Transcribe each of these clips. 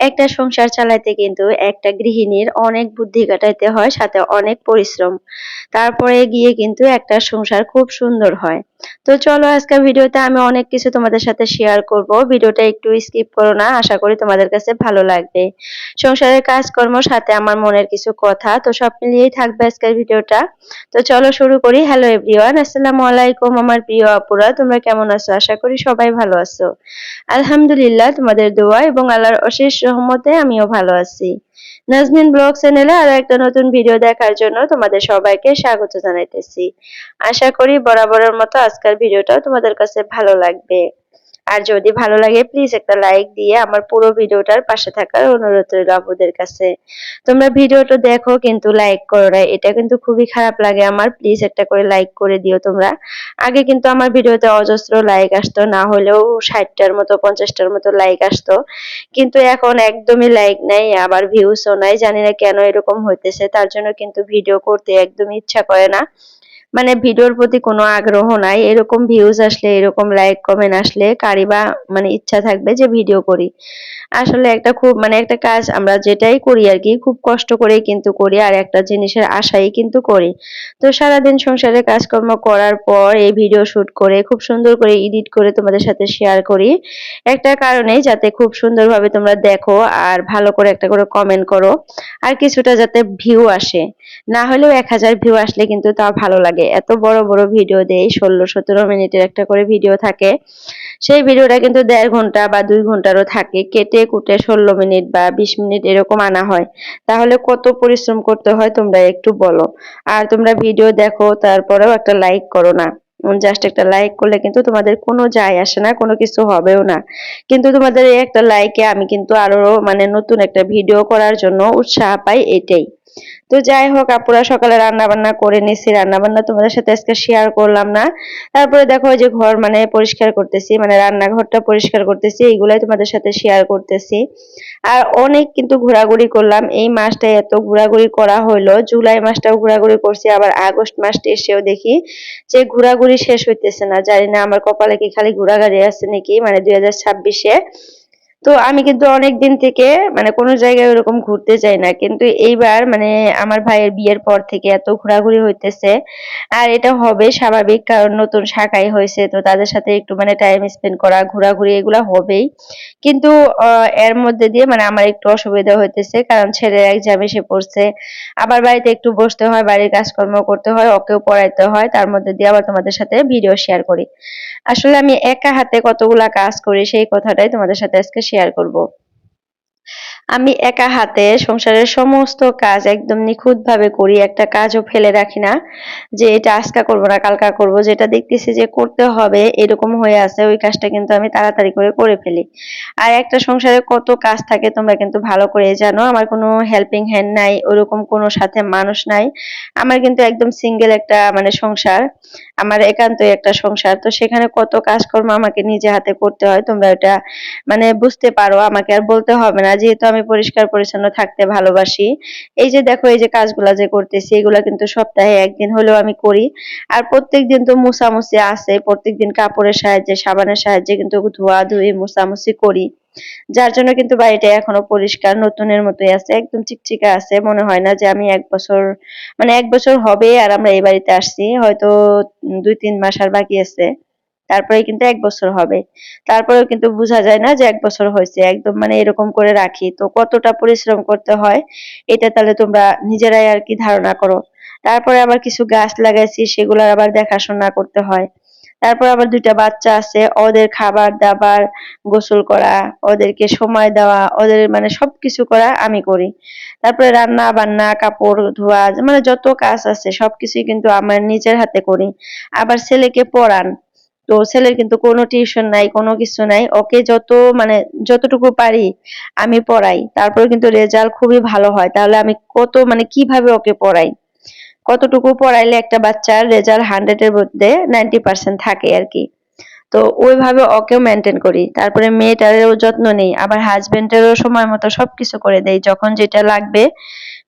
একটা সংসার চালাইতে কিন্তু একটা গৃহিণীর অনেক বুদ্ধি খাটাইতে হয়, সাথে অনেক পরিশ্রম। তারপরে গিয়ে কিন্তু একটা সংসার খুব সুন্দর হয়। তো চলো আজকের ভিডিওতে আমি অনেক কিছু তোমাদের সাথে শেয়ার করব। ভিডিওটা একটু স্কিপ করো না, আশা করি তোমাদের কাছে ভালো লাগবে। সংসারের কাজকর্ম সাথে আমার মনের কিছু কথা, তো সব মিলিয়েই থাকবে আজকের ভিডিওটা। তো চলো শুরু করি। হ্যালো এভরিওয়ান, আসসালামু আলাইকুম আমার প্রিয় আপুরা, তোমরা কেমন আছো? আশা করি সবাই ভালো আছো। আলহামদুলিল্লাহ, তোমাদের দোয়া এবং আল্লাহর অশেষ রহমতে আমিও ভালো আছি। নাজনীন ব্লগ চ্যানেলে আরো একটা নতুন ভিডিও দেখার জন্য তোমাদের সবাইকে স্বাগত জানাইতেছি। আশা করি বরাবরের মতো আজকের ভিডিওটাও তোমাদের কাছে ভালো লাগবে। আর যদি ভালো লাগে প্লিজ একটা লাইক দিয়ে আমার পুরো ভিডিওটার পাশে থাকার অনুরোধ রইল আপুদের কাছে। তোমরা ভিডিওটা দেখো কিন্তু লাইক করো না, এটা কিন্তু খুবই খারাপ লাগে আমার। প্লিজ একটা করে লাইক করে দিও তোমরা। আগে কিন্তু আমার ভিডিওতে অজস্র লাইক আসতো, না হলেও 60টার মতো 50টার মতো লাইক আসতো, কিন্তু এখন একদমই লাইক নাই, আবার ভিউসও নাই। জানি না কেন এরকম হইতেছে, তার জন্য কিন্তু ভিডিও করতে একদমই ইচ্ছা করে না। মানে ভিডিওর প্রতি কোনো আগ্রহ নাই। এরকম ভিউজ আসলে, এরকম লাইক কমেন্ট আসলে কারি বা মানে ইচ্ছা থাকবে যে ভিডিও করি। আসলে একটা খুব মানে একটা কাজ আমরা যেটাই করি আর কি, খুব কষ্ট করেই কিন্তু করি, আর একটা জিনিসের আশাই কিন্তু করি। তো সারাদিন সংসারে কাজকর্ম করার পর এই ভিডিও শুট করে খুব সুন্দর করে এডিট করে তোমাদের সাথে শেয়ার করি একটা কারণেই, যাতে খুব সুন্দরভাবে তোমরা দেখো আর ভালো করে একটা করে কমেন্ট করো, আর কিছুটা যাতে ভিউ আসে। না হলেও 1000 ভিউ আসলে কিন্তু তাও ভালো লাগে। এত বড় বড় ভিডিও দেই, 16-17 মিনিটের একটা করে ভিডিও থাকে। সেই ভিডিওটা কিন্তু 1.5 ঘন্টা বা 2 ঘন্টারও থাকে, কেটে কুটে 16 মিনিট বা 20 মিনিট এরকম আনা হয়। তাহলে কত পরিশ্রম করতে হয় তোমরা একটু বলো। আর তোমরা ভিডিও দেখো তারপরেও একটা লাইক করো না। জাস্ট একটা লাইক করলে কিন্তু তোমাদের কোনো যায় আসে না, কোনো কিছু হবেও না। কিন্তু তোমাদের এই একটা লাইকে আমি কিন্তু আরো মানে নতুন একটা ভিডিও করার জন্য উৎসাহ পাই, এটাই। তো যাই হোক আপুরা, সকালে রান্না বান্না করে নিছি। রান্না বান্না তোমাদের সাথে আজকে শেয়ার করলাম না। তারপরে দেখো যে ঘর মানে পরিষ্কার করতেছি, মানে রান্নাঘরটা পরিষ্কার করতেছি, এইগুলাই তোমাদের সাথে শেয়ার করতেছি। আর অনেক কিন্তু ঘোরাঘুরি করলাম এই মাসটায়, এত ঘোরাঘুরি করা হইলো। জুলাই মাসটাও ঘোরাঘুরি করছি, আবার আগস্ট মাসটা এসেও দেখি যে ঘোরাঘুরি শেষ হইতেছে না। জানি না আমার কপালে কি খালি ঘোরাঘুরি আছে নাকি, মানে 2026-এ। তো আমি কিন্তু অনেক দিন থেকে মানে কোনো জায়গায় ওরকম ঘুরতে যাই না, কিন্তু এইবার মানে আমার ভাইয়ের বিয়ের পর থেকে এত ঘোরাঘুরি হইতেছে। আর এটা হবে স্বাভাবিক, কারণ নতুন শাকাই হয়েছে, তো তাদের সাথে একটু মানে টাইম স্পেন্ড করা, ঘোরাঘুরি এগুলা হবেই। কিন্তু এর মধ্যে দিয়ে মানে আমার একটু অসুবিধা হইতেছে, কারণ ছেলের এক্সাম এসে পড়ছে। আবার বাড়িতে একটু বসতে হয়, বাড়ির কাজকর্ম করতে হয়, ওকেও পড়াইতে হয়, তার মধ্যে দিয়ে আবার তোমাদের সাথে ভিডিও শেয়ার করি। আসলে আমি একা হাতে কতগুলা কাজ করি সেই কথাটাই তোমাদের সাথে আজকে শেয়ার করব। আমি একা হাতে সংসারের সমস্ত কাজ একদম নিখুঁতভাবে করি, একটা কাজও ফেলে রাখি না যে এটা আজকা করবো না কালকা করব। যেটা দেখতেছি যে করতে হবে এরকম হয়ে আছে, ওই কাজটা কিন্তু আমি তাড়াতাড়ি করে ফেলি। আর একটা সংসারে কত কাজ থাকে তোমরা কিন্তু ভালো করে জানো। আমার কোনো হেল্পিং হ্যান্ড নাই, ওরকম কোনো সাথে মানুষ নাই। আমার কিন্তু একদম সিঙ্গেল একটা মানে সংসার, আমার একান্তই একটা সংসার। তো সেখানে কত কাজকর্ম আমাকে নিজে হাতে করতে হয়, তোমরা এটা মানে বুঝতে পারো। আমাকে আর বলতে হবে না, যেহেতু আমি পরিষ্কার পরিচ্ছন্ন থাকতে ভালোবাসি। এই যে দেখো, এই যে কাজগুলা যে করতেছি, এগুলা কিন্তু সপ্তাহে একদিন হলেও আমি করি। আর প্রত্যেকদিন তো মুছামুছি আছে, প্রত্যেকদিন কাপড়ের সাহায্যে, সাবানের সাহায্যে কিন্তু ধোয়া ধুই মুছামুছি করি। যার জন্য কিন্তু বাড়িটা এখনো পরিষ্কার নতুনের মতোই আছে, একদম চিকচিকা আছে। মনে হয় না যে আমি 1 বছর মানে 1 বছর হবে আর আমরা এই বাড়িতে আসছি, হয়তো 2-3 মাস আর বাকি আছে, তারপরে কিন্তু 1 বছর হবে। তারপরেও কিন্তু বোঝা যায় না যে 1 বছর হয়েছে। একদম মানে এরকম করে রাখি, তো কতটা পরিশ্রম করতে হয় এটা তাহলে তোমরা নিজেরাই আর কি ধারণা করো। তারপরে আবার কিছু গাছ লাগাইছি, সেগুলোর আবার দেখাশোনা করতে হয়। তারপর আবার 2টা বাচ্চা আছে, ওদের খাবার দাবার, গোসল করা, ওদেরকে সময় দেওয়া, ওদের মানে সবকিছু করা আমি করি। তারপরে রান্না বান্না, কাপড় ধোয়া, মানে যত কাজ আছে সবকিছুই কিন্তু আমার নিজের হাতে করি। আবার ছেলেকে পড়ান, তো ছেলের কিন্তু কোনো টিউশন নাই, কোনো কিছু নাই। ওকে যত মানে যতটুকু পারি আমি পড়াই, তারপরে কিন্তু রেজাল্ট খুবই ভালো হয়। তাহলে আমি কত মানে কিভাবে ওকে পড়াই, কতটুকু পড়াইলে একটা বাচ্চার রেজাল্ট 100-এর মধ্যে 90% থাকে আর কি। তো ওইভাবে ওকেও মেনটেন করি। তারপরে মেয়েটারও যত্ন নেই, আবার হাজবেন্ডেরও সময় মতো সবকিছু করে দেই। যখন যেটা লাগবে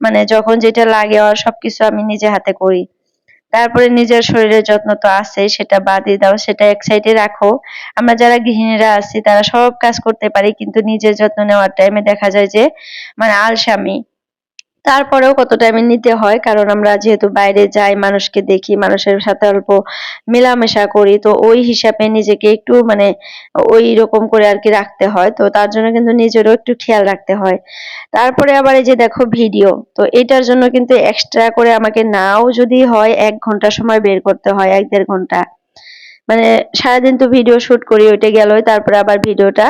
মানে যখন যেটা লাগে ওর সবকিছু আমি নিজে হাতে করি। তারপরে নিজের শরীরের যত্ন তো আছেই, সেটা বাদই দাও, সেটা এক সাইডে রাখো। আমরা যারা গৃহিণীরা আছি তারা সব কাজ করতে পারি, কিন্তু নিজের যত্ন নেওয়ার টাইমে দেখা যায় যে মানে আলসামি। তারপরেও কত টাইমে নিতে হয়, কারণ আমরা যেহেতু বাইরে যাই, মানুষকে দেখি, মানুষের সাথে অল্প মেলামেশা করি, তো ওই হিসাবে নিজেকে একটু মানে ওই রকম করে আর কি রাখতে হয়। তো তার জন্য কিন্তু নিজেরও একটু খেয়াল রাখতে হয়। তারপরে আবার এই যে দেখো ভিডিও, তো এটার জন্য কিন্তু এক্সট্রা করে আমাকে নাও যদি হয় 1 ঘন্টা সময় বের করতে হয়, 1-1.5 ঘন্টা। মানে সারাদিন তো ভিডিও শুট করি, ওইটা গেলই, তারপরে আবার ভিডিওটা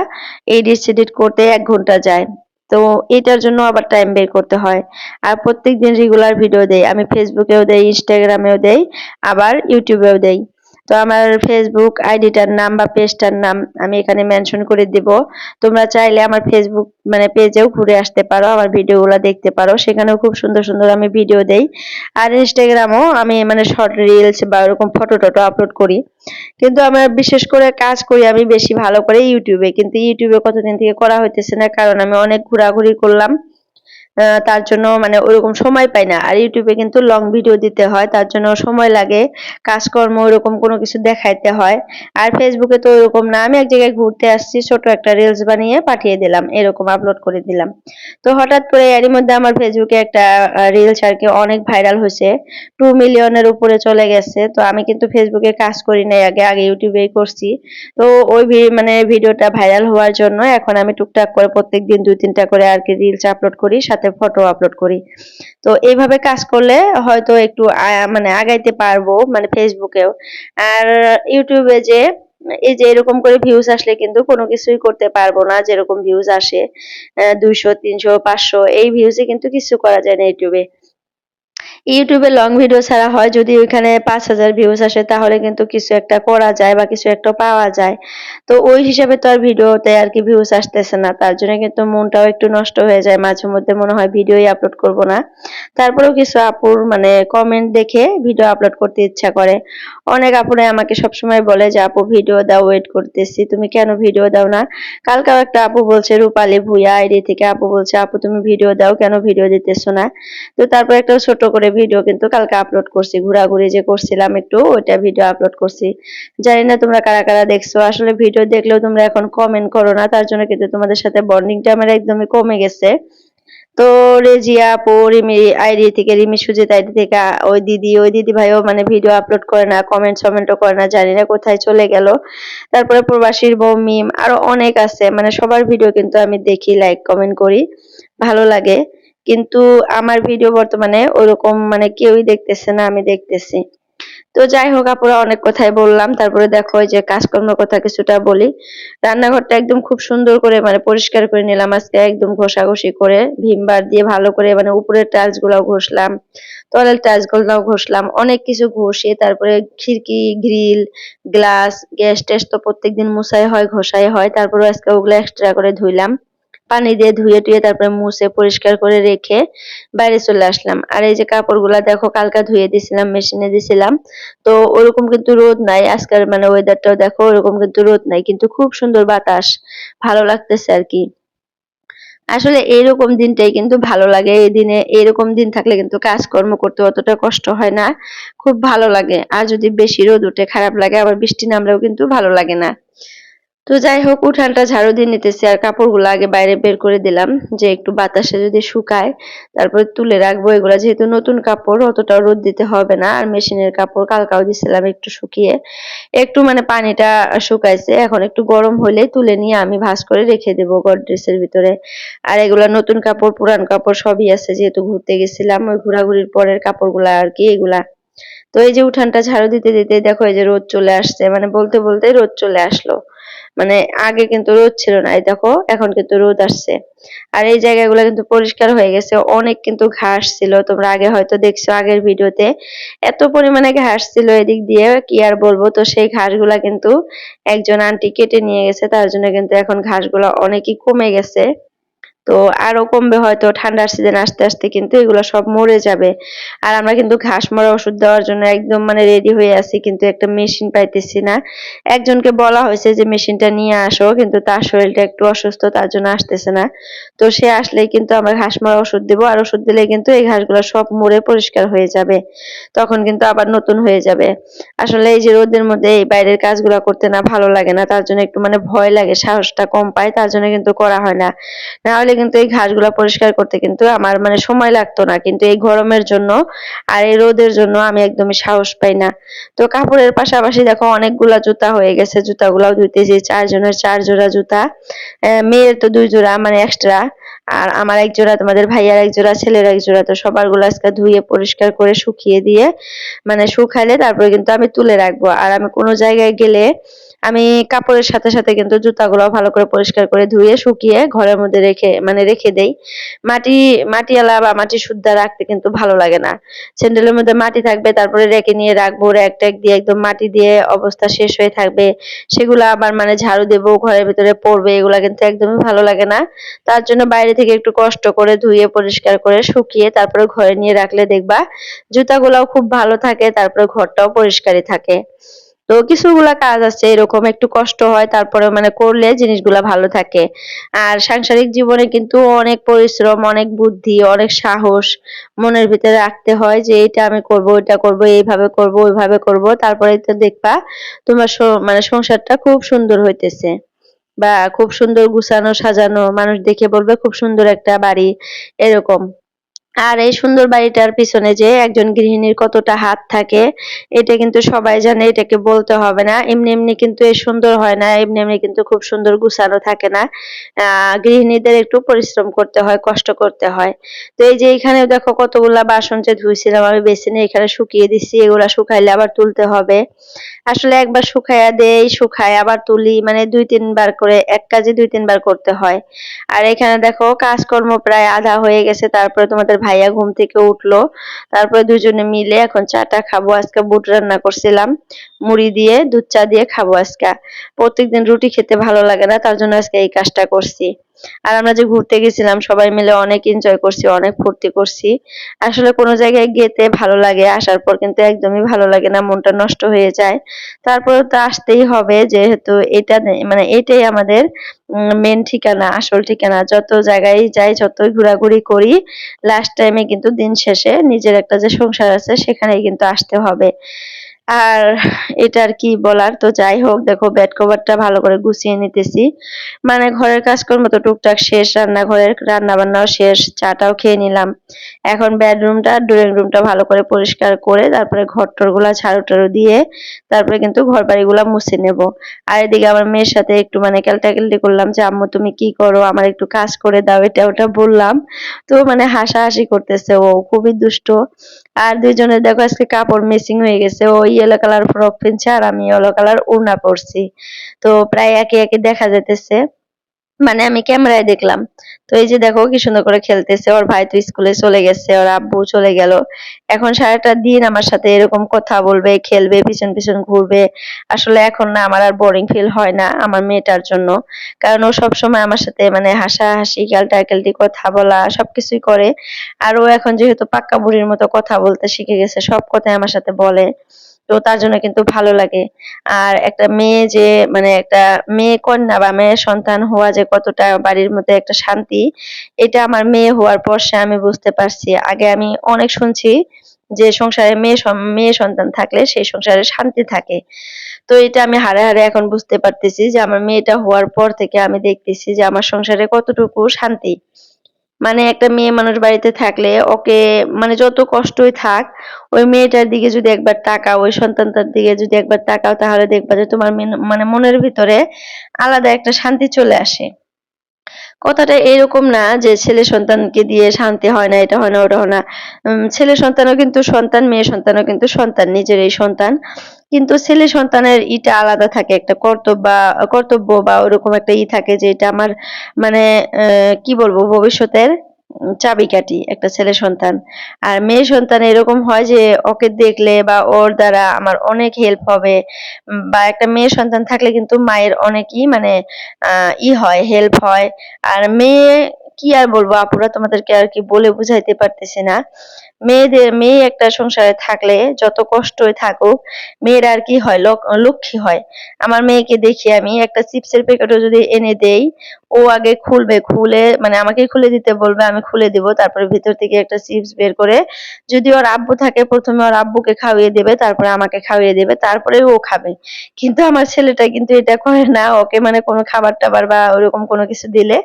এডিট সেডিট করতে 1 ঘন্টা যায়। তো এটার জন্য আবার টাইম বের করতে হয়। আর প্রত্যেকদিন রেগুলার ভিডিও দেই, আমি ফেসবুকেও দেই, ইনস্টাগ্রামেও দেই, আবার ইউটিউবেও দেই। তো আমার ফেসবুক আইডিটার নাম বা পেজটার নাম আমি এখানে মেনশন করে দিব। তোমরা চাইলে আমার ফেসবুক মানে পেজেও ঘুরে আসতে পারো, আমার ভিডিওগুলো দেখতে পারো, সেখানেও খুব সুন্দর সুন্দর আমি ভিডিও দেই। আর ইনস্টাগ্রামও আমি মানে শর্ট রিলস বা ওরকম ফটো টটো আপলোড করি। কিন্তু আমার বিশেষ করে কাজ করি আমি বেশি ভালো করে ইউটিউবে, কিন্তু ইউটিউবে কতদিন থেকে করা হইতেছে না, কারণ আমি অনেক ঘোরাঘুরি করলাম। তার জন্য মানে ওরকম সময় পাই না। আর ইউটিউবে কিন্তু লং ভিডিও দিতে হয়, তার জন্য সময় লাগে, কাজকর্ম ওরকম কোনো কিছু দেখাইতে হয়। আর ফেসবুকে তো ওরকম না, আমি এক জায়গায় ঘুরতে আসছি, ছোট একটা রিলস বানিয়ে পাঠিয়ে দিলাম, এরকম আপলোড করে দিলাম। তো হঠাৎ করে এরই মধ্যে আমার ফেসবুকে একটা রিলস আর কি অনেক ভাইরাল হয়েছে, 2 মিলিয়নের উপরে চলে গেছে। তো আমি কিন্তু ফেসবুকে কাজ করি নাই আগে, আগে ইউটিউবেই করছি। তো ওই মানে ভিডিওটা ভাইরাল হওয়ার জন্য এখন আমি টুকটাক করে প্রত্যেকদিন 2-3টা করে আর কি রিলস আপলোড করি, সাথে ফটো আপলোড করি। তো এইভাবে কাজ করলে হয়তো একটু মানে আগাইতে পারবো মানে ফেসবুকেও। আর ইউটিউবে যে এই যে এরকম করে ভিউজ আসলে কিন্তু কোনো কিছুই করতে পারবো না, যেরকম ভিউজ আসে 200, 300, 500, এই ভিউজে কিন্তু কিছু করা যায় না ইউটিউবে। ইউটিউবে লং ভিডিও ছাড়া হয় যদি ওইখানে 5,000 ভিউজ আসে, তাহলে কিন্তু কিছু একটা করা যায় বা কিছু একটা পাওয়া যায়। তো ওই হিসাবে তো আর ভিডিওতে আর কি ভিউজ আসতেছে না, তার জন্য কিন্তু মনটাও একটু নষ্ট হয়ে যায়, মাঝে মধ্যে মনে হয় ভিডিওই আপলোড করব না। তারপরেও কিছু আপুর মানে কমেন্ট দেখে ভিডিও আপলোড করতে ইচ্ছা করে। অনেক আপুরাই আমাকে সবসময় বলে যে আপু ভিডিও দাও, ওয়েট করতেছি, তুমি কেন ভিডিও দাও না। কালকেও একটা আপু বলছে, রূপালী ভুইয়া আইডি থেকে আপু বলছে, আপু তুমি ভিডিও দাও, কেন ভিডিও দিতেছো না। তো তারপর একটা ছোট করে ভিডিও কিন্তু কালকে আপলোড করছি, ঘোরাঘুরি যে করছিলাম একটু, ওইটা ভিডিও আপলোড করছি। জানি না তোমরা কারা কারা দেখছো, আসলে ভিডিও দেখলেও তোমরা এখন কমেন্ট করো না, তার জন্য কিন্তু তোমাদের সাথে বন্ডিংটা আমার একদমই কমে গেছে। তো রেজিয়া আপু, রিমি আইডি থেকে, রিমি সুজিত আইডি থেকে ওই দিদি ভাইও মানে ভিডিও আপলোড করে না, কমেন্ট সমেন্টও করে না, জানি না কোথায় চলে গেল। তারপরে প্রবাসীর বউ মিম, আরো অনেক আছে, মানে সবার ভিডিও কিন্তু আমি দেখি, লাইক কমেন্ট করি, ভালো লাগে। কিন্তু আমার ভিডিও বর্তমানে ওরকম মানে কেউই দেখতেছে না, আমি দেখতেছি। তো যাই হোক আপুরা, অনেক কথাই বললাম, তারপরে দেখো এই যে কাজকর্মের কথা কিছুটা বলি। রান্নাঘরটা একদম খুব সুন্দর করে মানে পরিষ্কার করে নিলাম আজকে, একদম ঘষাঘষি করে ভিম বার দিয়ে ভালো করে, মানে উপরের টাইলস গুলাও ঘষলাম, তলের টাইলস গুলাও ঘষলাম, অনেক কিছু ঘষে তারপরে খিড়কি, গ্রিল, গ্লাস, গ্যাস ট্যাস তো প্রত্যেকদিন মুছাই হয়, ঘষাই হয়, তারপরে আজকে ওগুলো এক্সট্রা করে ধুইলাম, পানি দিয়ে ধুয়ে টুয়ে তারপরে মুছে পরিষ্কার করে রেখে বাইরে চলে আসলাম। আর এই যে কাপড়গুলা দেখো কালকে ধুয়ে দিছিলাম, মেশিনে দিছিলাম। তো ওরকম কিন্তু রোদ নাই আজকের, মানে ওয়েদারটাও দেখো ওরকম কিন্তু রোদ নাই, কিন্তু খুব সুন্দর বাতাস, ভালো লাগতেছে আর কি। আসলে এইরকম দিনটাই কিন্তু ভালো লাগে, এই দিনে এরকম দিন থাকলে কিন্তু কাজকর্ম করতে অতটা কষ্ট হয় না, খুব ভালো লাগে। আর যদি বেশি রোদ উঠে খারাপ লাগে, আবার বৃষ্টি নামলেও কিন্তু ভালো লাগে না। তো যাই হোক, উঠানটা ঝাড়ু দিয়ে নিতেছি, আর কাপড়গুলো আগে বাইরে বের করে দিলাম, যে একটু বাতাসে যদি শুকায় তারপরে তুলে রাখবো। এগুলা যেহেতু নতুন কাপড়, অতটাও রোদ দিতে হবে না। আর মেশিনের কাপড় কালকাও দিছিলাম একটু শুকিয়ে, একটু মানে পানিটা শুকাইছে, এখন একটু গরম হলে তুলে নিয়ে আমি ভাঁজ করে রেখে দেবো গডরেজের ভিতরে। আর এগুলা নতুন কাপড় পুরান কাপড় সবই আছে, যেহেতু ঘুরতে গেছিলাম, ওই ঘোরাঘুরির পরের কাপড়গুলা আর কি এগুলা। তো এই যে উঠানটা ঝাড়ু দিতে দিতে দেখো এই যে রোদ চলে আসছে, মানে বলতে বলতে রোদ চলে আসলো। মানে আগে কিন্তু রোদ ছিল না, এই দেখো এখন কিন্তু রোদ আসছে। আর এই জায়গাগুলো কিন্তু পরিষ্কার হয়ে গেছে, অনেক কিন্তু ঘাস ছিল, তোমরা আগে হয়তো দেখছো আগের ভিডিওতে, এত পরিমাণে ঘাস ছিল এদিক দিয়ে কি আর বলবো। তো সেই ঘাসগুলা কিন্তু একজন আন্টি কেটে নিয়ে গেছে, তার জন্য কিন্তু এখন ঘাসগুলা অনেকই কমে গেছে। তো আরো কমবে হয়তো ঠান্ডার সিজন আসতে আসতে, কিন্তু এগুলো সব মরে যাবে। আর আমরা কিন্তু ঘাস মরা ওষুধ দেওয়ার জন্য একদম মানে রেডি হয়ে আছি, কিন্তু একটা মেশিন পাইতেছি না। একজনকে বলা হয়েছে যে মেশিনটা নিয়ে আসো, কিন্তু তার শরীরটা একটু অসুস্থ, তার জন্য আসতেছে না। তো সে আসলেই কিন্তু আমরা ঘাস মারা ওষুধ দেবো, আর ওষুধ দিলে কিন্তু এই ঘাসগুলো সব মরে পরিষ্কার হয়ে যাবে, তখন কিন্তু আবার নতুন হয়ে যাবে। আসলে এই যে রোদের মধ্যে এই বাইরের কাজগুলো করতে না ভালো লাগে না, তার জন্য একটু মানে ভয় লাগে, সাহসটা কম পাই, তার জন্য কিন্তু করা হয় না। না হলে কিন্তু এই ঘাসগুলো পরিষ্কার করতে কিন্তু আমার মানে সময় লাগতো না, কিন্তু এই গরমের জন্য আর এই রোদের জন্য আমি একদমই সাহস পাই না। তো কাপড়ের পাশাপাশি দেখো অনেকগুলা জুতা হয়ে গেছে, জুতাগুলাও ধুইতেছি, 4 জনের 4 জোড়া জুতা, মেয়ের তো 2 জোড়া মানে এক্সট্রা, আর আমার এক জোড়া, তোমাদের ভাইয়ার এক জোড়া, ছেলের এক জোড়া। তো সবার গুলো আজকে ধুয়ে পরিষ্কার করে শুকিয়ে দিয়ে মানে শুকাইলে তারপরে কিন্তু আমি তুলে রাখবো। আর আমি কোনো জায়গায় গেলে আমি কাপড়ের সাথে সাথে কিন্তু জুতাগুলো ভালো করে পরিষ্কার করে ধুয়ে শুকিয়ে ঘরের মধ্যে রেখে দেই। মাটি মাটিওয়ালা বা মাটি শুদ্ধা রাখতে কিন্তু ভালো লাগে না। স্যান্ডেলের মধ্যে মাটি থাকবে, তারপরে রেকে নিয়ে রাখবো, র্যাক ট্যাক দিয়ে একদম মাটি দিয়ে অবস্থা শেষ হয়ে থাকবে, সেগুলো আবার মানে ঝাড়ু দেবো, ঘরের ভিতরে পড়বে, এগুলা কিন্তু একদমই ভালো লাগে না। তার জন্য বাইরে থেকে একটু কষ্ট করে ধুয়ে পরিষ্কার করে শুকিয়ে তারপরে ঘরে নিয়ে রাখলে দেখবা জুতাগুলাও খুব ভালো থাকে, তারপরে ঘরটাও পরিষ্কারই থাকে। তো কিছুগুলা কাজ আছে এরকম একটু কষ্ট হয়, তারপরে মানে করলে জিনিসগুলা ভালো থাকে। আর সাংসারিক জীবনে কিন্তু অনেক পরিশ্রম, অনেক বুদ্ধি, অনেক সাহস মনের ভিতরে রাখতে হয় যে এটা আমি করব, ওইটা করব, এইভাবে করব, ওইভাবে করব, তারপরেই তো দেখবা তোমার মানে সংসারটা খুব সুন্দর হইতেছে, বা খুব সুন্দর গুছানো সাজানো, মানুষ দেখে বলবে খুব সুন্দর একটা বাড়ি, এরকম। আর এই সুন্দর বাড়িটার পিছনে যে একজন গৃহিণীর কতটা হাত থাকে, এটা কিন্তু সবাই জানে, এটাকে বলতে হবে না। এমনি এমনি কিন্তু এই সুন্দর হয় না, এমনি এমনি কিন্তু খুব সুন্দর গুছানো থাকে না। গৃহিণীদের একটু পরিশ্রম করতে হয়, কষ্ট করতে হয়। তো এই যে এখানে দেখো কতগুলা বাসন যে ধুইছিলাম আমি বেসিনে, এখানে শুকিয়ে দিচ্ছি, এগুলা শুকাইলে আবার তুলতে হবে। আসলে একবার শুকাইয়া দেই, শুকায় আবার তুলি, মানে 2-3 বার করে, এক কাজে 2-3 বার করতে হয়। আর এখানে দেখো কাজকর্ম প্রায় আধা হয়ে গেছে, তারপরে তোমাদের ভাইয়া ঘুম থেকে উঠলো, তারপরে দুজনে মিলে এখন চাটা খাবো। আজকে বুট রান্না করছিলাম, মুড়ি দিয়ে দুধ চা দিয়ে খাবো আজকে। প্রত্যেকদিন রুটি খেতে ভালো লাগে না, তার জন্য আজকে এই কাজটা করছি। আর আমরা যে ঘুরতে গেছিলাম সবাই মিলে অনেক এনজয় করছি, অনেক ফুর্তি করছি। আসলে কোনো জায়গায় গেতে ভালো লাগে, আসার পর কিন্তু একদমই ভালো লাগে না, মনটা নষ্ট হয়ে যায়। তারপরে তো আসতেই হবে, যেহেতু এটা মানে এটাই আমাদের মেন ঠিকানা, আসল ঠিকানা। যত জায়গায় যাই, যতই ঘোরাঘুরি করি, লাস্ট টাইমে কিন্তু দিন শেষে নিজের একটা যে সংসার আছে সেখানেই কিন্তু আসতে হবে। আর এটা আর কি বলার, তো যাই হোক, দেখো বেড কভারটা ভালো করে গুছিয়ে নিতেছি। মানে ঘরের কাজকর্ম তো টুকটাক শেষ, রান্নাঘরের রান্না বান্নাও শেষ, চাটাও খেয়ে নিলাম। এখন বেডরুমটা, ড্রয়িং রুমটা ভালো করে পরিষ্কার করে তারপরে ঘর টর গুলা ঝাড়ু টাড়ু দিয়ে তারপরে কিন্তু ঘর বাড়িগুলা মুছে নেব। আর এদিকে আমার মেয়ের সাথে একটু মানে কেলটাকেলটি করলাম যে আম্মু তুমি কি করো, আমার একটু কাজ করে দাও, এটা ওটা বললাম। তো মানে হাসাহাসি করতেছে, ও খুবই দুষ্ট। আর দুইজনের দেখো আজকে কাপড় ম্যাচিং হয়ে গেছে, ও ইয়েলো কালার ফ্রক পিনছে আর আমি ইয়েলো কালার ওড়না পরছি। তো প্রায় একই একই দেখা যাইতেছে, মানে আমি ক্যামেরায় দেখলাম। তো এই যে দেখো কি সুন্দর করে খেলতেছে, ওর ভাই তো স্কুলে চলে গেছে, ওর আব্বু চলে গেল। এখন সারাটা দিন আমার সাথে এরকম কথা বলবে, খেলবে, পিছন পিছন ঘুরবে। আসলে এখন না আমার আর বোরিং ফিল হয় না আমার মেয়েটার জন্য, কারণ ও সবসময় আমার সাথে মানে হাসাহাসি, খেলটাকেলটি, কথা বলা সবকিছুই করে। আর ও এখন যেহেতু পাক্কা বুড়ির মতো কথা বলতে শিখে গেছে, সব কথাই আমার সাথে বলে। তো তার জন্য কিন্তু ভালো লাগে। আর একটা মেয়ে যে মানে একটা মেয়ে কন্যা বা মেয়ে সন্তান হওয়া যে কতটা বাড়ির মধ্যে একটা শান্তি, এটা আমার মেয়ে হওয়ার পর সে আমি বুঝতে পারছি। আগে আমি অনেক শুনছি যে সংসারে মেয়ে সন্তান থাকলে সেই সংসারে শান্তি থাকে। তো এটা আমি হাড়ে হাড়ে এখন বুঝতে পারতেছি যে আমার মেয়েটা হওয়ার পর থেকে আমি দেখতেছি যে আমার সংসারে কতটুকু শান্তি। মানে একটা মেয়ে মানুষ বাড়িতে থাকলে ওকে মানে যত কষ্টই থাক, ওই মেয়েটার দিকে যদি একবার তাকাও, ওই সন্তানটার দিকে যদি একবার তাকাও, তাহলে দেখবা যে তোমার মানে মনের ভিতরে আলাদা একটা শান্তি চলে আসে। কথাটা এরকম না যে ছেলে সন্তানকে দিয়ে শান্তি হয় না, এটা হয় না, ওটা হয় না। ছেলে সন্তানও কিন্তু সন্তান, মেয়ে সন্তানও কিন্তু সন্তান, নিজেরই সন্তান। কিন্তু ছেলে সন্তানের ইটা আলাদা থাকে, একটা কর্তব্য বা ওরকম একটা থাকে যে এটা আমার মানে কি বলবো, ভবিষ্যতের চাবিকাঠি একটা ছেলে সন্তান। আর মেয়ে সন্তান এরকম হয় যে ওকে দেখলে বা ওর দ্বারা আমার অনেক হেল্প হবে। বা একটা মেয়ে সন্তান থাকলে কিন্তু মায়ের অনেকই মানে হয়, হেল্প হয়। আর মেয়ে কি আর বলবো আপুরা, তোমাদেরকে আর কি বলে বুঝাইতে পারতেছি না। মেয়ে একটা সংসারে থাকলে যত কষ্টই থাকুক, মেয়েরা আর কি হয়, লক্ষ্মী হয়। আমার মেয়েকে দেখি আমি একটা চিপসের প্যাকেটও যদি এনে দেই, ও আগে খুলবে, খুলে মানে আমাকে খুলে দিতে বলবে, আমি খুলে দিব, তারপরে ভিতর থেকে একটা চিপস বের করে, যদি ওর আব্বু থাকে প্রথমে ওর আব্বুকে খাওয়িয়ে দেবে, তারপরে আমাকে খাওয়িয়ে দেবে, তারপরে ও খাবে। কিন্তু আমার ছেলেটা কিন্তু এটা করে না। ওকে মানে কোনো খাবার টাবার বা ওরকম কোনো কিছু দিলে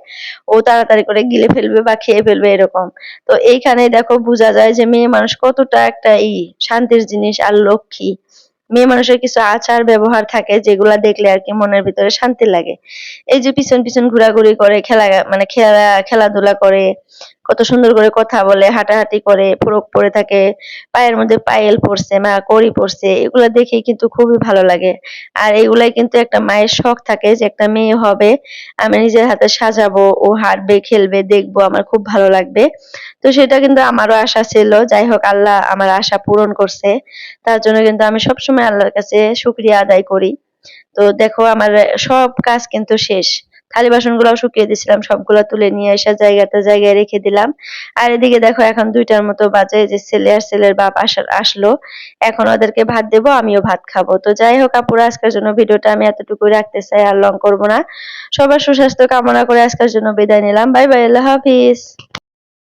ও তাড়াতাড়ি করে গিলে ফেলবে বা খেয়ে ফেলবে এরকম। তো এইখানে দেখো বোঝা যায় যে মেয়ে মানুষ কতটা একটা শান্তির জিনিস আর লক্ষ্মী। মেয়ে মানুষের কিছু আচার ব্যবহার থাকে যেগুলা দেখলে আর কি মনের ভিতরে শান্তি লাগে। এই যে পিছন পিছন ঘোরাঘুরি করে, খেলাধুলা করে, কত সুন্দর করে কথা বলে, হাঁটাহাঁটি করে, ফ্রক পরে থাকে, পায়ের মধ্যে পায়েল পরছে, মা কড়ি পরছে, এগুলা দেখেই কিন্তু খুবই ভালো লাগে। আর এগুলাই কিন্তু একটা মায়ের শখ থাকে যে একটা মেয়ে হবে, আমি নিজের হাতে সাজাবো, ও হাঁটবে, খেলবে, দেখবো, আমার খুব ভালো লাগবে। তো সেটা কিন্তু আমারও আশা ছিল। যাই হোক, আল্লাহ আমার আশা পূরণ করছে। তার জন্য কিন্তু আমি সবসময় আল্লাহর কাছে শুকরিয়া আদায় করি। তো দেখো আমার সব কাজ কিন্তু শেষ। থালি বাসনগুলাও শুকিয়ে দিছিলাম, সবগুলা তুলে নিয়ে এসে জায়গায় রেখে দিলাম। আর এদিকে দেখো এখন ২টার মতো বাজে, যে ছেলে আর ছেলের বাপ আসলো। এখন ওদেরকে ভাত দেবো, আমিও ভাত খাবো। তো যাই হোক আপুরা, আজকের জন্য ভিডিওটা আমি এতটুকুই রাখতে চাই, আর লং করবো না। সবার সুস্বাস্থ্য কামনা করে আজকের জন্য বিদায় নিলাম। বাই বাই, আল্লাহ হাফিজ।